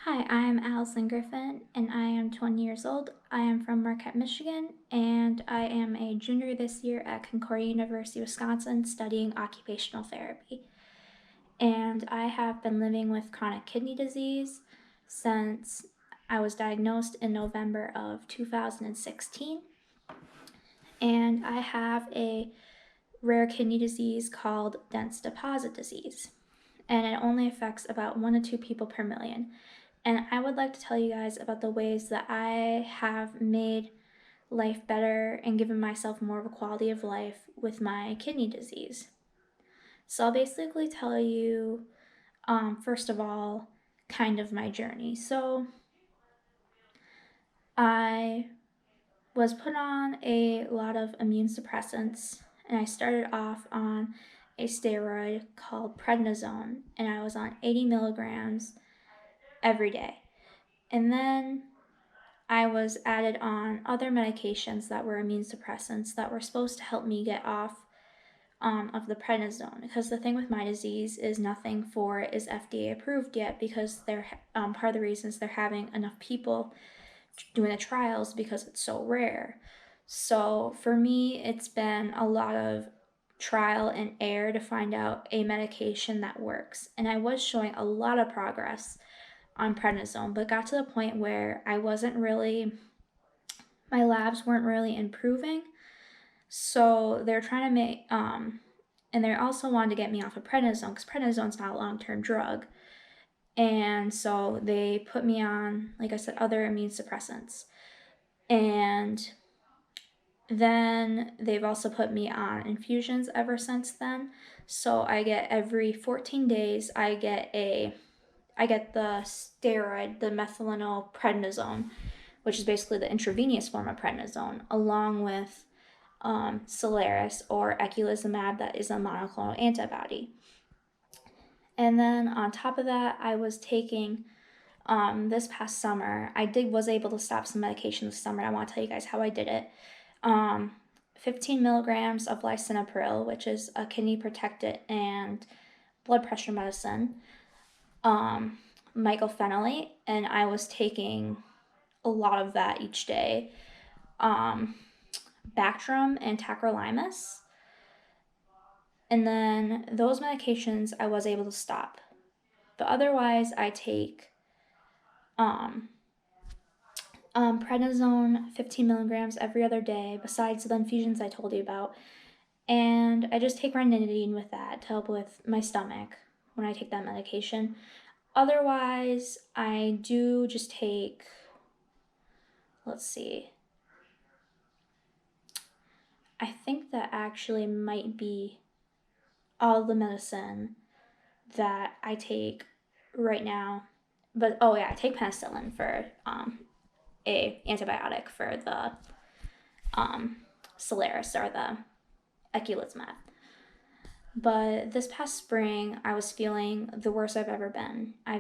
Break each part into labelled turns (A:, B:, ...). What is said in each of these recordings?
A: Hi, I'm Allison Griffin, and I am 20 years old. I am from Marquette, Michigan, and I am a junior this year at Concordia University, Wisconsin, studying occupational therapy. And I have been living with chronic kidney disease since I was diagnosed in November of 2016. And I have a rare kidney disease called dense deposit disease, and it only affects about 1 to 2 people per million. And I would like to tell you guys about the ways that I have made life better and given myself more of a quality of life with my kidney disease. So I'll basically tell you, first of all, kind of my journey. So I was put on a lot of immune suppressants, and I started off on a steroid called prednisone, and I was on 80 milligrams every day. And then I was added on other medications that were immune suppressants that were supposed to help me get off of the prednisone, because the thing with my disease is nothing for it is FDA approved yet, because they're part of the reasons they're having enough people doing the trials because it's so rare. So for me, it's been a lot of trial and error to find out a medication that works, and I was showing a lot of progress on prednisone, but got to the point where my labs weren't really improving. So they're trying to make, and they also wanted to get me off of prednisone because prednisone's not a long-term drug. And so they put me on, like I said, other immune suppressants. And then they've also put me on infusions ever since then. So I get every 14 days, I get the steroid, the methylphenol prednisone, which is basically the intravenous form of prednisone, along with Solaris or eculizumab, that is a monoclonal antibody. And then on top of that, I was taking this past summer. Was able to stop some medication this summer. I want to tell you guys how I did it. 15 milligrams of lisinopril, which is a kidney protectant and blood pressure medicine. Mycophenolate, and I was taking a lot of that each day. Bactrim and tacrolimus. And then those medications I was able to stop. But otherwise, I take prednisone 15 milligrams every other day, besides the infusions I told you about. And I just take ranitidine with that to help with my stomach when I take that medication. Otherwise, I do just take, let's see, I think that actually might be all the medicine that I take right now. But oh yeah, I take penicillin for a antibiotic for the Solaris or the eculizumab. But this past spring, I was feeling the worst I've ever been. I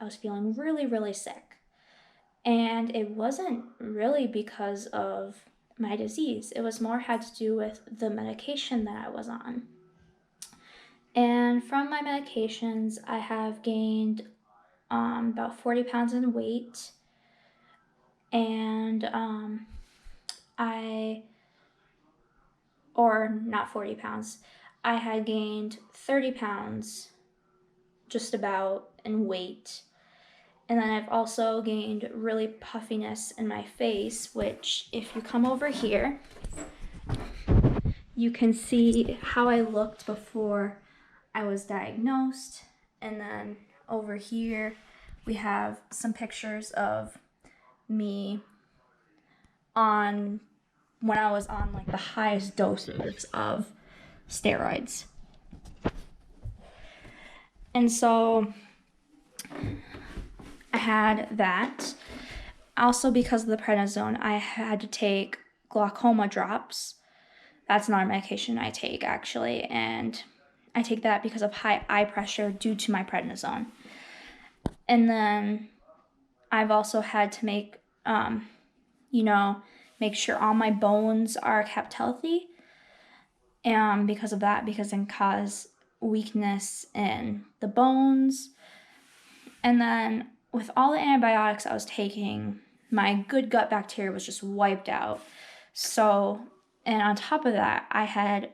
A: was feeling really sick, and it wasn't really because of my disease. It was more had to do with the medication that I was on. And from my medications, I have gained about 40 pounds in weight, and or not 40 pounds, I had gained 30 pounds just about in weight. And then I've also gained really puffiness in my face, which if you come over here, you can see how I looked before I was diagnosed. And then over here, we have some pictures of me on when I was on like the highest doses of steroids. And so I had that. Also, because of the prednisone, I had to take glaucoma drops. That's not a medication I take, actually, and I take that because of high eye pressure due to my prednisone. And then I've also had to make sure all my bones are kept healthy. Because of that, because it can cause weakness in the bones. And then with all the antibiotics I was taking, my good gut bacteria was just wiped out. So, and on top of that, I had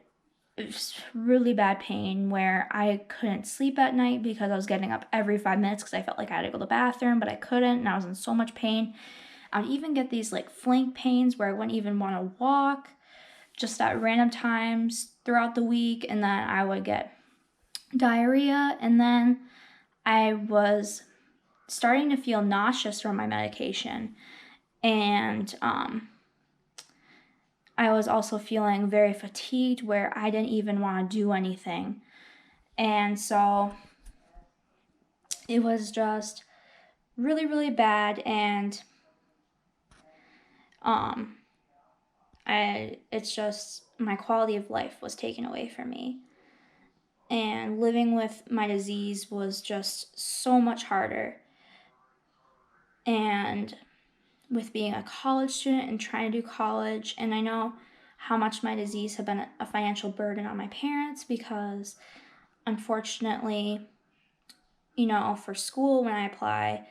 A: really bad pain where I couldn't sleep at night because I was getting up every 5 minutes because I felt like I had to go to the bathroom, but I couldn't, and I was in so much pain. I would even get these like flank pains where I wouldn't even want to walk just at random times throughout the week, and then I would get diarrhea, and then I was starting to feel nauseous from my medication, and I was also feeling very fatigued where I didn't even want to do anything. And so it was just really, really bad. And it's just my quality of life was taken away from me. And living with my disease was just so much harder. And with being a college student and trying to do college, and I know how much my disease had been a financial burden on my parents because unfortunately, for school when I apply,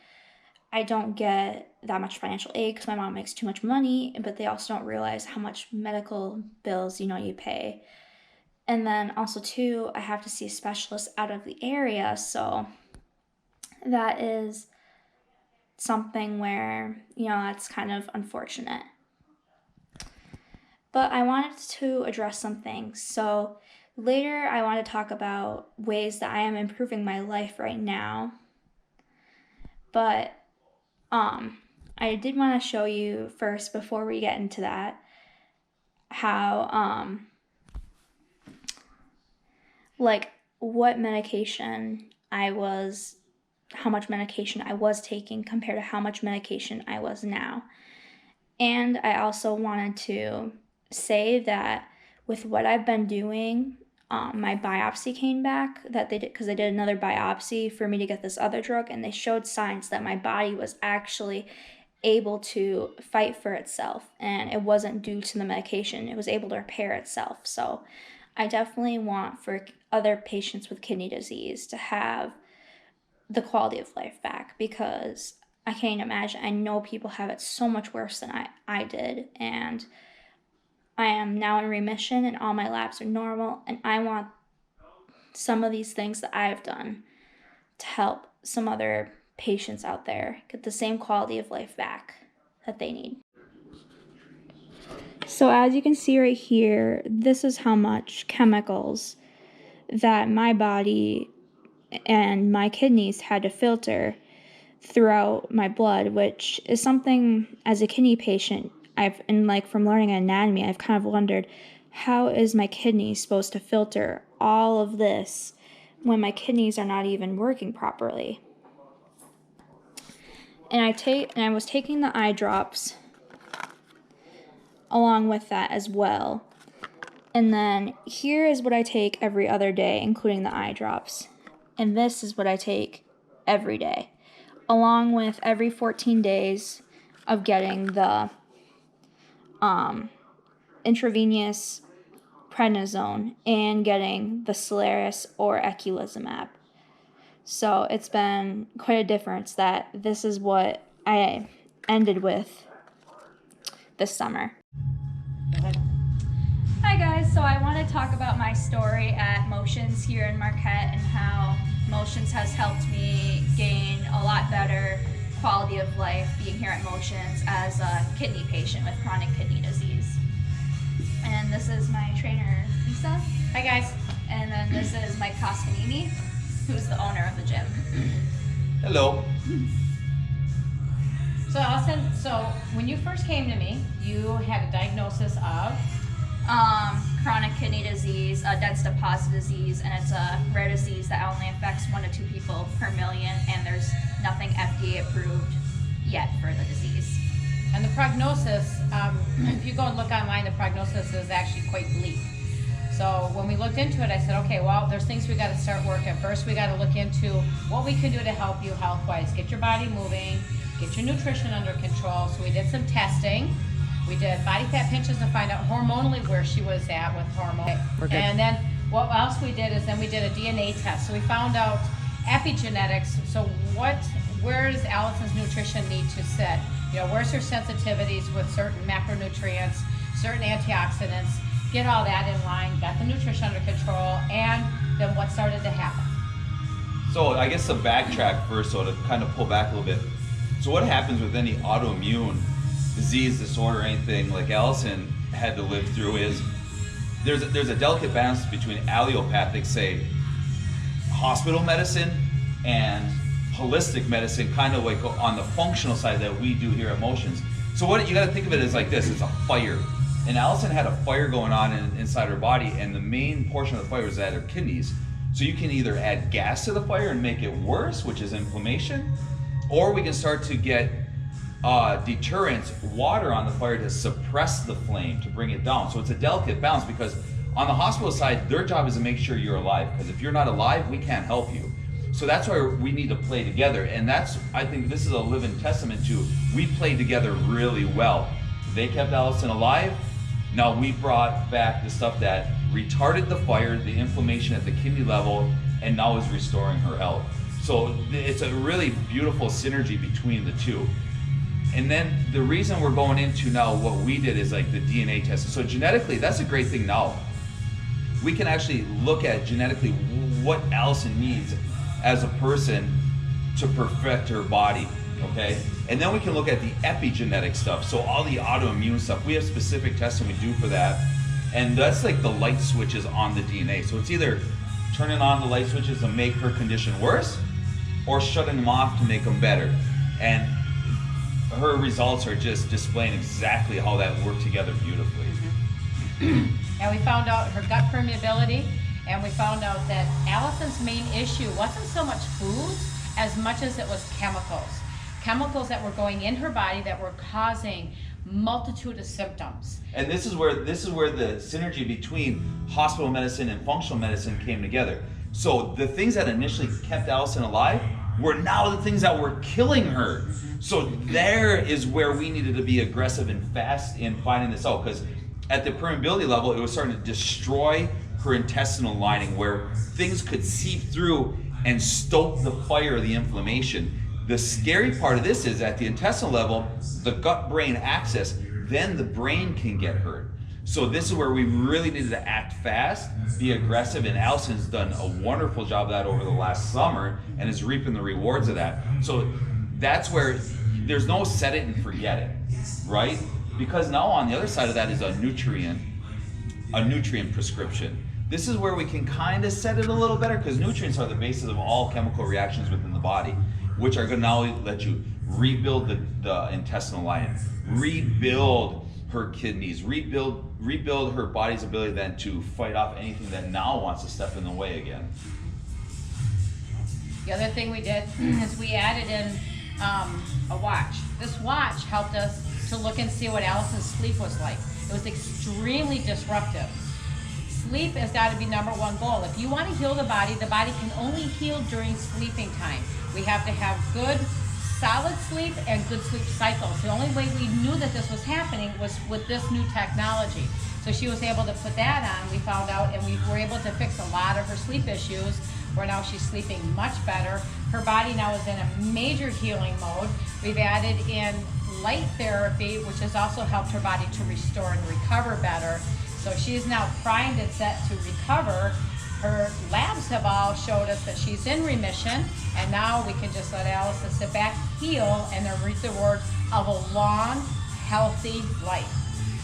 A: I don't get that much financial aid because my mom makes too much money, but they also don't realize how much medical bills, you pay. And then also too, I have to see a specialist out of the area, so that is something where, that's kind of unfortunate. But I wanted to address some things. So later I want to talk about ways that I am improving my life right now. But I did want to show you first, before we get into that, how what medication how much medication I was taking compared to how much medication I was now. And I also wanted to say that with what I've been doing, my biopsy came back that they did because they did another biopsy for me to get this other drug, and they showed signs that my body was actually able to fight for itself, and it wasn't due to the medication. It was able to repair itself. So I definitely want for other patients with kidney disease to have the quality of life back, because I can't imagine. I know people have it so much worse than I did, and I am now in remission and all my labs are normal, and I want some of these things that I've done to help some other patients out there get the same quality of life back that they need. So as you can see right here, this is how much chemicals that my body and my kidneys had to filter throughout my blood, which is something as a kidney patient, from learning anatomy, I've kind of wondered, how is my kidney supposed to filter all of this when my kidneys are not even working properly? And I was taking the eye drops along with that as well. And then here is what I take every other day, including the eye drops. And this is what I take every day, along with every 14 days of getting the intravenous prednisone and getting the Solaris or eculizumab. So it's been quite a difference that this is what I ended with this summer. Hi guys, so I want to talk about my story at Motions here in Marquette and how Motions has helped me gain a lot better quality of life being here at Motions as a kidney patient with chronic kidney disease. And this is my trainer, Lisa.
B: Hi guys.
A: And then this is Mike Toscanini, who's the owner of the gym.
C: Hello.
B: So Allison, when you first came to me, you had a diagnosis of?
A: Chronic kidney disease, dense deposit disease, and it's a rare disease that only affects 1 to 2 people per million, and there's nothing FDA approved yet for the disease.
B: And the prognosis, if you go and look online, the prognosis is actually quite bleak. So when we looked into it, I said, okay, well, there's things we got to start working. First, we got to look into what we can do to help you health-wise. Get your body moving, get your nutrition under control. So we did some testing. We did body fat pinches to find out hormonally where she was at with hormones. And then what else we did is then we did a DNA test. So we found out epigenetics. So what where does Allison's nutrition need to sit? You know, where's her sensitivities with certain macronutrients, certain antioxidants, get all that in line, got the nutrition under control, and then what started to happen?
C: So I guess to backtrack first, so to kind of pull back a little bit. So what happens with any autoimmune disease, disorder, anything like Allison had to live through is there's a delicate balance between allopathic, say, hospital medicine and holistic medicine, kind of like on the functional side that we do here at Motions. So what you got to think of it as like this: it's a fire, and Allison had a fire going on inside her body, and the main portion of the fire was at her kidneys. So you can either add gas to the fire and make it worse, which is inflammation, or we can start to get deterrent water on the fire to suppress the flame, to bring it down. So it's a delicate balance, because on the hospital side, their job is to make sure you're alive, because if you're not alive, we can't help you. So that's why we need to play together, and I think this is a living testament to we played together really well. They kept Allison alive. Now we brought back the stuff that retarded the fire, the inflammation at the kidney level, and now is restoring her health. So it's a really beautiful synergy between the two. And then the reason we're going into now what we did is like the DNA testing. So genetically, that's a great thing now. We can actually look at genetically what Allison needs as a person to perfect her body, okay? And then we can look at the epigenetic stuff. So all the autoimmune stuff, we have specific testing we do for that. And that's like the light switches on the DNA. So it's either turning on the light switches to make her condition worse, or shutting them off to make them better. And her results are just displaying exactly how that worked together beautifully.
B: And we found out her gut permeability, and we found out that Allison's main issue wasn't so much food as much as it was chemicals. Chemicals that were going in her body that were causing multitude of symptoms.
C: And this is where the synergy between hospital medicine and functional medicine came together. So the things that initially kept Allison alive were now the things that were killing her. So there is where we needed to be aggressive and fast in finding this out, because at the permeability level, it was starting to destroy her intestinal lining, where things could seep through and stoke the fire of the inflammation. The scary part of this is at the intestinal level, the gut-brain axis, then the brain can get hurt. So this is where we really needed to act fast, be aggressive, and Allison's done a wonderful job of that over the last summer and is reaping the rewards of that. So that's where there's no set it and forget it, right? Because now on the other side of that is a nutrient prescription. This is where we can kind of set it a little better, because nutrients are the basis of all chemical reactions within the body, which are going to now let you rebuild the intestinal lining, rebuild her kidneys, rebuild her body's ability then to fight off anything that now wants to step in the way again.
B: The other thing we did is we added in a watch. This watch helped us to look and see what Allison's sleep was like. It was extremely disruptive. Sleep has got to be number one goal. If you want to heal the body can only heal during sleeping time. We have to have good, solid sleep and good sleep cycles. The only way we knew that this was happening was with this new technology. So she was able to put that on, we found out, and we were able to fix a lot of her sleep issues, where now she's sleeping much better. Her body now is in a major healing mode. We've added in light therapy, which has also helped her body to restore and recover better. So she's now primed and set to recover. Her labs have all showed us that she's in remission, and now we can just let Allison sit back, heal, and then reap the rewards of a long, healthy life.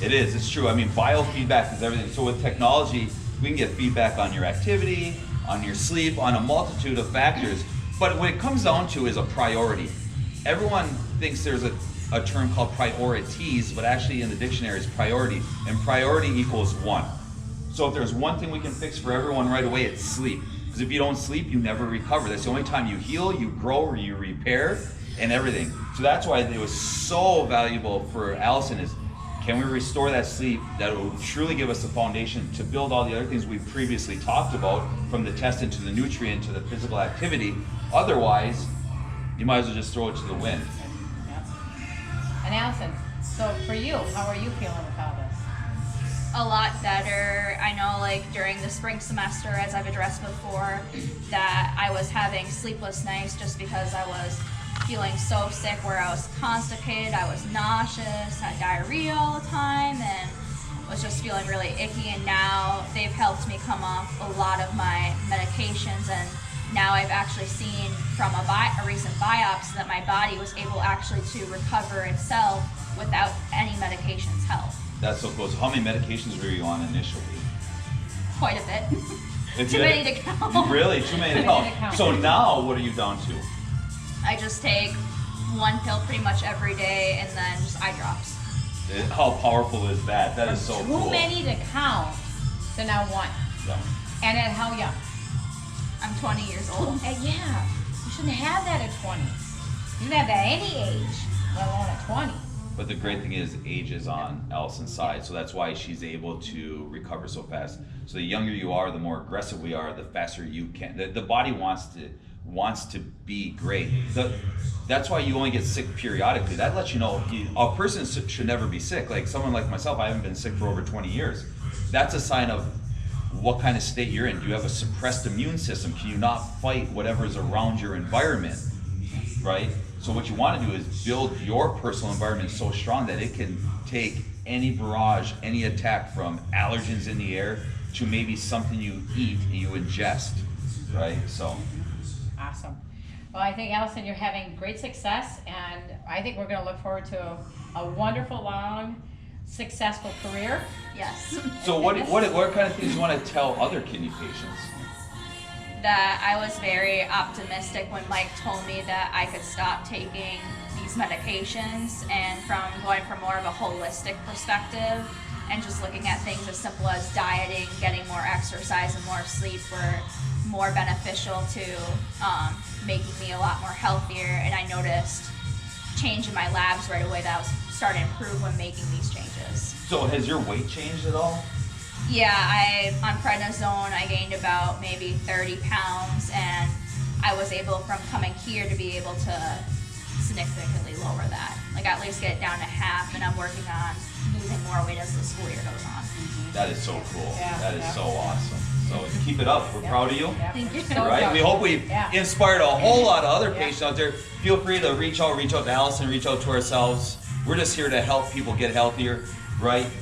C: It is, it's true. I mean, biofeedback is everything. So with technology, we can get feedback on your activity, on your sleep, on a multitude of factors. But what it comes down to is a priority. Everyone thinks there's a term called priorities, but actually in the dictionary is priority, and priority equals one. So if there's one thing we can fix for everyone right away, it's sleep. Because if you don't sleep, you never recover. That's the only time you heal, you grow, or you repair, and everything. So that's why it was so valuable for Allison is, can we restore that sleep that will truly give us the foundation to build all the other things we previously talked about, from the testing to the nutrient to the physical activity. Otherwise, you might as well just throw it to the wind.
B: Yep. And Allison, so for you, how are you feeling with all this?
D: A lot better. I know, like, during the spring semester, as I've addressed before, that I was having sleepless nights just because I was feeling so sick where I was constipated, I was nauseous, had diarrhea all the time, and was just feeling really icky. And now they've helped me come off a lot of my medications, and now I've actually seen from a recent biopsy that my body was able actually to recover itself without any medications help.
C: That's so cool. So how many medications were you on initially?
D: Quite a bit.
C: If
D: Too
C: you-
D: many to count.
C: Really? Too many to
B: Too many to
C: count.
B: count.
C: So now what are you down to?
D: I just take one pill pretty much every day and then just eye drops.
C: How powerful is that? That is so
B: Too
C: cool.
B: many to count, so now one.
C: Yeah.
B: And at how young?
D: I'm 20 years old.
B: Yeah, you shouldn't have that at 20. You shouldn't have that at any age, let alone at 20.
C: But the great thing is age is on Allison's side, so that's why she's able to recover so fast. So the younger you are, the more aggressive we are, the faster you can. The body wants to be great. That's why you only get sick periodically. That lets you know a person should never be sick. Like someone like myself, I haven't been sick for over 20 years. That's a sign of what kind of state you're in. Do you have a suppressed immune system? Can you not fight whatever is around your environment, right? So what you want to do is build your personal environment so strong that it can take any barrage, any attack from allergens in the air to maybe something you eat and you ingest, right? So
B: Awesome. Well, I think, Allison, you're having great success, and I think we're going to look forward to a wonderful, long, successful career.
D: Yes.
C: So what kind of things you want to tell other kidney patients?
D: That I was very optimistic when Mike told me that I could stop taking these medications, and from going from more of a holistic perspective and just looking at things as simple as dieting, getting more exercise and more sleep were more beneficial to making me a lot more healthier. And I noticed change in my labs right away that I was starting to improve when making these changes.
C: So has your weight changed at all?
D: Yeah, on prednisone, I gained about maybe 30 pounds, and I was able, from coming here, to be able to significantly lower that. Like, at least get it down to half, and I'm working on losing more weight as the school year goes on.
C: That is so cool.
B: Yeah,
C: That is
B: yeah.
C: so awesome. So keep it up. We're proud of you.
B: Yeah.
D: Thank you.
B: So
C: Right?
B: proud.
C: We hope we've
B: Yeah.
C: inspired a whole lot of other
B: Yeah.
C: patients out there. Feel free to reach out to Allison, reach out to ourselves. We're just here to help people get healthier, right?